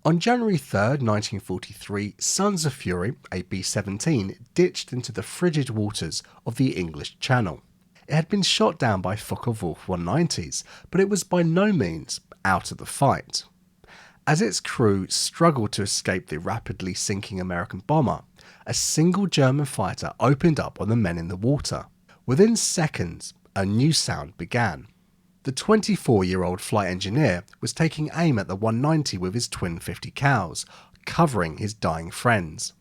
On January 3rd, 1943, Sons of Fury, a B-17, ditched into the frigid waters of the English Channel. It had been shot down by Focke-Wulf 190s, but it was by no means out of the fight. As its crew struggled to escape the rapidly sinking American bomber, a single German fighter opened up on the men in the water. Within seconds, a new sound began. The 24-year-old flight engineer was taking aim at the 190 with his twin 50 cals, covering his dying friends.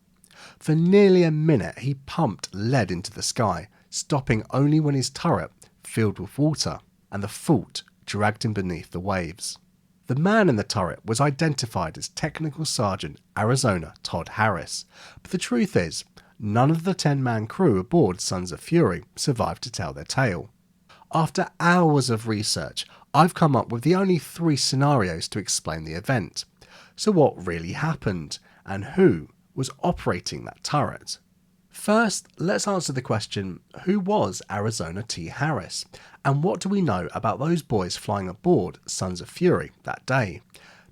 For nearly a minute he pumped lead into the sky, stopping only when his turret filled with water and the fault dragged him beneath the waves. The man in the turret was identified as Technical Sergeant Arizona Todd Harris, but the truth is, none of the 10-man crew aboard Sons of Fury survived to tell their tale. After hours of research, I've come up with the only 3 scenarios to explain the event. So what really happened, and who was operating that turret? First, let's answer the question, who was Arizona T. Harris, and what do we know about those boys flying aboard Sons of Fury that day?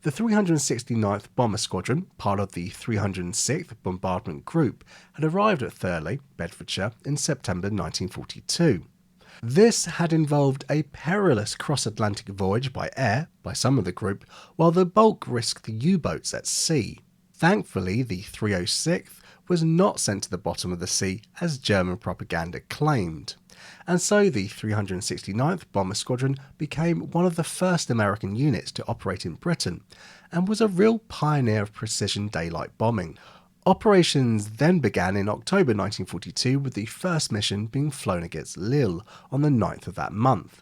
The 369th Bomber Squadron, part of the 306th Bombardment Group, had arrived at Thurley, Bedfordshire in September 1942. This had involved a perilous cross-Atlantic voyage by air by some of the group, while the bulk risked the U-boats at sea. Thankfully, the 306th was not sent to the bottom of the sea as German propaganda claimed, and so the 369th Bomber Squadron became one of the first American units to operate in Britain and was a real pioneer of precision daylight bombing. Operations then began in October 1942, with the first mission being flown against Lille on the 9th of that month.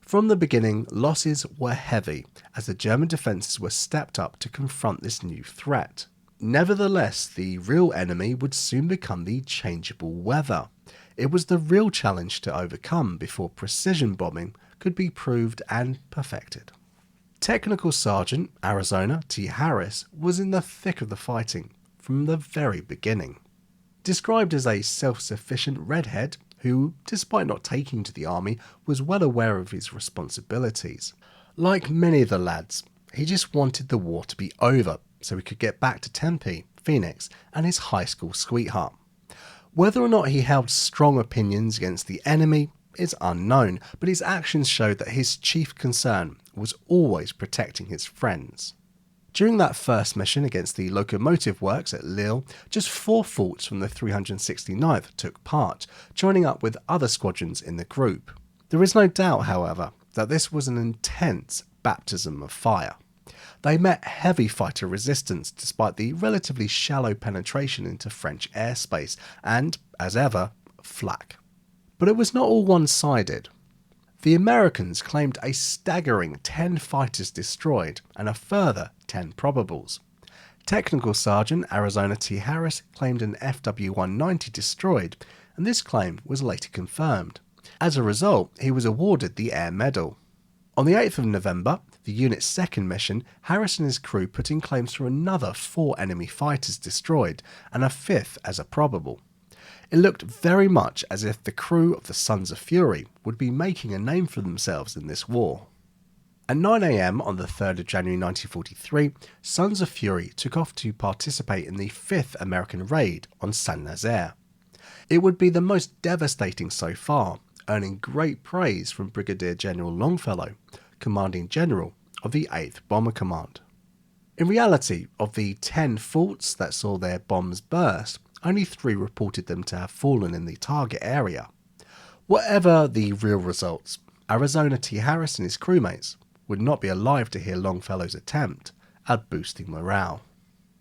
From the beginning, losses were heavy as the German defences were stepped up to confront this new threat. Nevertheless, the real enemy would soon become the changeable weather. It was the real challenge to overcome before precision bombing could be proved and perfected. Technical Sergeant Arizona T. Harris was in the thick of the fighting from the very beginning. Described as a self-sufficient redhead who, despite not taking to the army, was well aware of his responsibilities. Like many of the lads, he just wanted the war to be over so he could get back to Tempe, Phoenix, and his high school sweetheart. Whether or not he held strong opinions against the enemy is unknown, but his actions showed that his chief concern was always protecting his friends. During that first mission against the locomotive works at Lille, just 4 forts from the 369th took part, joining up with other squadrons in the group. There is no doubt, however, that this was an intense baptism of fire. They met heavy fighter resistance despite the relatively shallow penetration into French airspace and, as ever, flak. But it was not all one-sided. The Americans claimed a staggering 10 fighters destroyed and a further 10 probables. Technical Sergeant Arizona T. Harris claimed an FW-190 destroyed, and this claim was later confirmed. As a result, he was awarded the Air Medal. On the 8th of November, the unit's second mission, Harris and his crew put in claims for another 4 enemy fighters destroyed and a 5th as a probable. It looked very much as if the crew of the Sons of Fury would be making a name for themselves in this war. At 9 AM on the 3rd of January 1943, Sons of Fury took off to participate in the 5th American raid on Saint Nazaire. It would be the most devastating so far, earning great praise from Brigadier General Longfellow, Commanding General of the 8th Bomber Command. In reality, of the 10 forts that saw their bombs burst, only 3 reported them to have fallen in the target area. Whatever the real results, Arizona T. Harris and his crewmates would not be alive to hear Longfellow's attempt at boosting morale.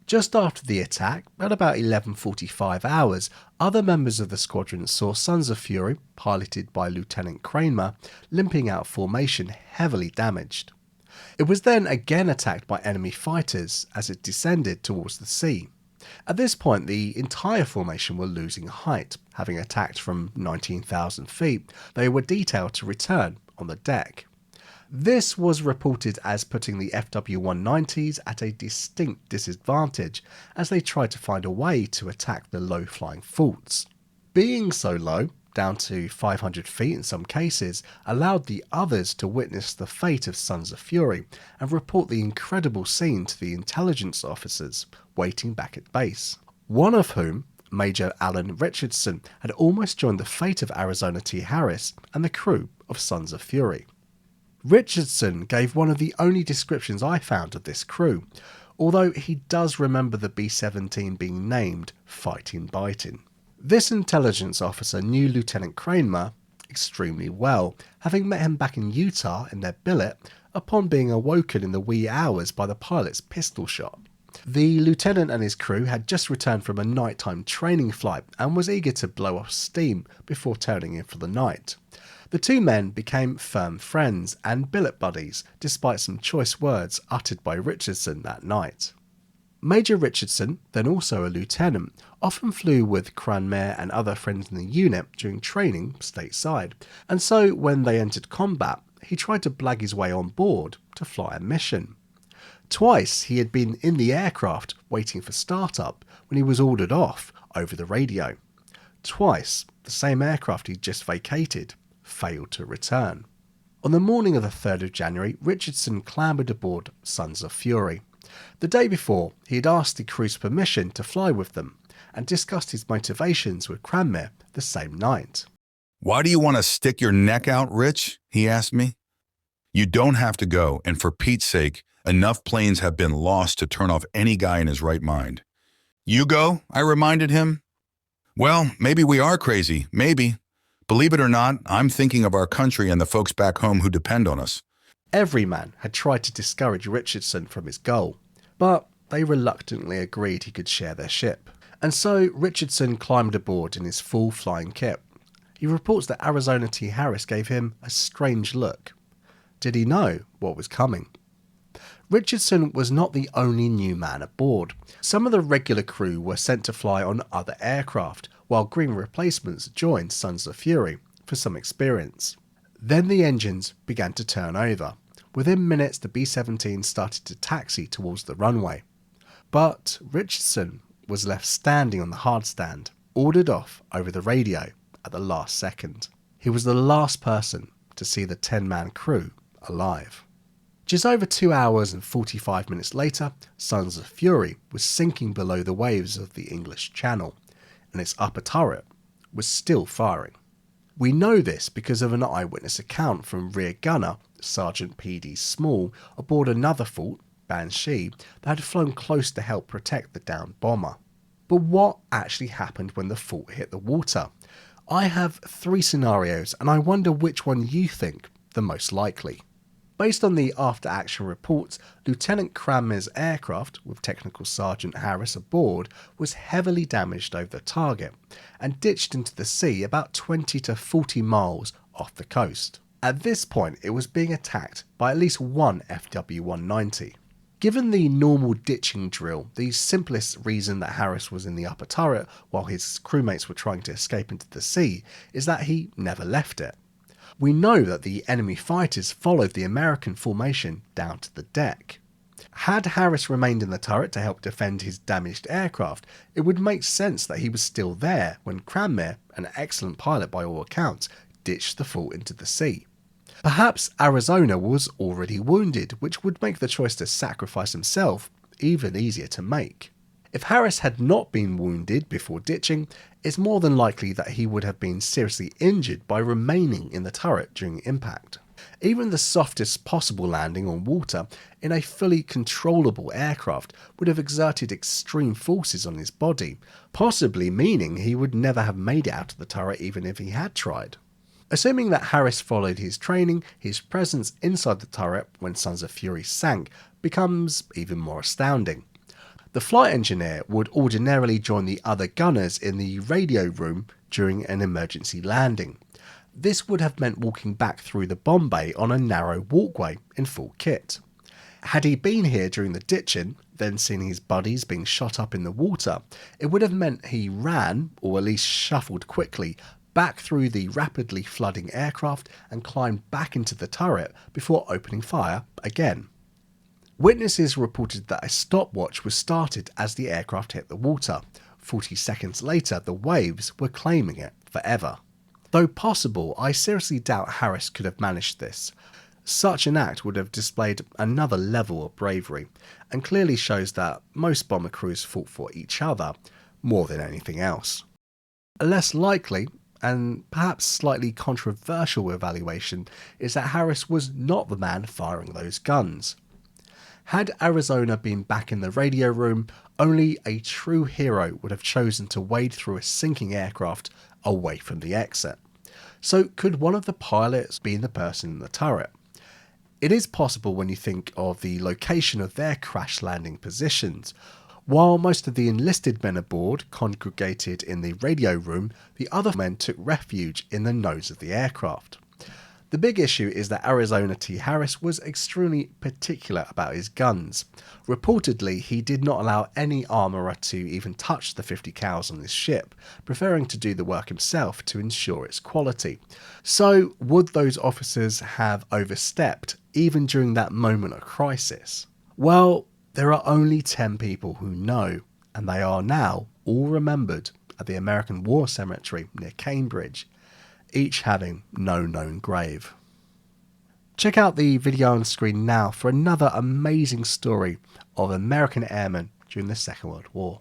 Just after the attack, at about 11:45 hours, other members of the squadron saw Sons of Fury, piloted by Lieutenant Kramer, limping out formation heavily damaged. It was then again attacked by enemy fighters as it descended towards the sea. At this point, the entire formation were losing height. Having attacked from 19,000 feet, they were detailed to return on the deck. This was reported as putting the FW-190s at a distinct disadvantage as they tried to find a way to attack the low-flying forts. Being so low, down to 500 feet in some cases, allowed the others to witness the fate of Sons of Fury and report the incredible scene to the intelligence officers waiting back at base. One of whom, Major Alan Richardson, had almost joined the fate of Arizona T. Harris and the crew of Sons of Fury. Richardson gave one of the only descriptions I found of this crew, although he does remember the B-17 being named Fighting Biting. This intelligence officer knew Lieutenant Kramer extremely well, having met him back in Utah in their billet upon being awoken in the wee hours by the pilot's pistol shot. The lieutenant and his crew had just returned from a nighttime training flight and was eager to blow off steam before turning in for the night. The two men became firm friends and billet buddies despite some choice words uttered by Richardson that night. Major Richardson, then also a lieutenant, often flew with Cranmere and other friends in the unit during training stateside, and so when they entered combat, he tried to blag his way on board to fly a mission. Twice he had been in the aircraft waiting for startup when he was ordered off over the radio. Twice, the same aircraft he'd just vacated failed to return. On the morning of the 3rd of January, Richardson clambered aboard Sons of Fury. The day before, he had asked the crew's permission to fly with them and discussed his motivations with Cranmere the same night. "Why do you want to stick your neck out, Rich?" he asked me. "You don't have to go, and for Pete's sake, enough planes have been lost to turn off any guy in his right mind." "You go?" I reminded him. "Well, maybe we are crazy, maybe. Believe it or not, I'm thinking of our country and the folks back home who depend on us." Every man had tried to discourage Richardson from his goal, but they reluctantly agreed he could share their ship. And so Richardson climbed aboard in his full flying kit. He reports that Arizona T. Harris gave him a strange look. Did he know what was coming? Richardson was not the only new man aboard. Some of the regular crew were sent to fly on other aircraft, while green replacements joined Sons of Fury for some experience. Then the engines began to turn over. Within minutes, the B-17 started to taxi towards the runway. But Richardson was left standing on the hardstand, ordered off over the radio at the last second. He was the last person to see the 10-man crew alive. Just over 2 hours and 45 minutes later, Sons of Fury was sinking below the waves of the English Channel, and its upper turret was still firing. We know this because of an eyewitness account from rear gunner Sergeant P.D. Small aboard another Fort, Banshee, that had flown close to help protect the downed bomber. But what actually happened when the Fort hit the water? I have 3 scenarios, and I wonder which one you think the most likely. Based on the after-action reports, Lieutenant Cranmer's aircraft, with Technical Sergeant Harris aboard, was heavily damaged over the target and ditched into the sea about 20 to 40 miles off the coast. At this point, it was being attacked by at least one FW-190. Given the normal ditching drill, the simplest reason that Harris was in the upper turret while his crewmates were trying to escape into the sea is that he never left it. We know that the enemy fighters followed the American formation down to the deck. Had Harris remained in the turret to help defend his damaged aircraft, it would make sense that he was still there when Cranmer, an excellent pilot by all accounts, ditched the Fort into the sea. Perhaps Arizona was already wounded, which would make the choice to sacrifice himself even easier to make. If Harris had not been wounded before ditching, it's more than likely that he would have been seriously injured by remaining in the turret during impact. Even the softest possible landing on water in a fully controllable aircraft would have exerted extreme forces on his body, possibly meaning he would never have made it out of the turret even if he had tried. Assuming that Harris followed his training, his presence inside the turret when Sons of Fury sank becomes even more astounding. The flight engineer would ordinarily join the other gunners in the radio room during an emergency landing. This would have meant walking back through the bomb bay on a narrow walkway in full kit. Had he been here during the ditching, then seen his buddies being shot up in the water, it would have meant he ran, or at least shuffled quickly, back through the rapidly flooding aircraft and climbed back into the turret before opening fire again. Witnesses reported that a stopwatch was started as the aircraft hit the water. 40 seconds later, the waves were claiming it forever. Though possible, I seriously doubt Harris could have managed this. Such an act would have displayed another level of bravery, and clearly shows that most bomber crews fought for each other more than anything else. A less likely, and perhaps slightly controversial evaluation, is that Harris was not the man firing those guns. Had Arizona been back in the radio room, only a true hero would have chosen to wade through a sinking aircraft away from the exit. So could one of the pilots be the person in the turret? It is possible when you think of the location of their crash landing positions. While most of the enlisted men aboard congregated in the radio room, the other men took refuge in the nose of the aircraft. The big issue is that Arizona T. Harris was extremely particular about his guns. Reportedly, he did not allow any armourer to even touch the 50 cals on his ship, preferring to do the work himself to ensure its quality. So, would those officers have overstepped, even during that moment of crisis? Well, there are only 10 people who know, and they are now all remembered at the American War Cemetery near Cambridge, each having no known grave. Check out the video on screen now for another amazing story of American airmen during the Second World War.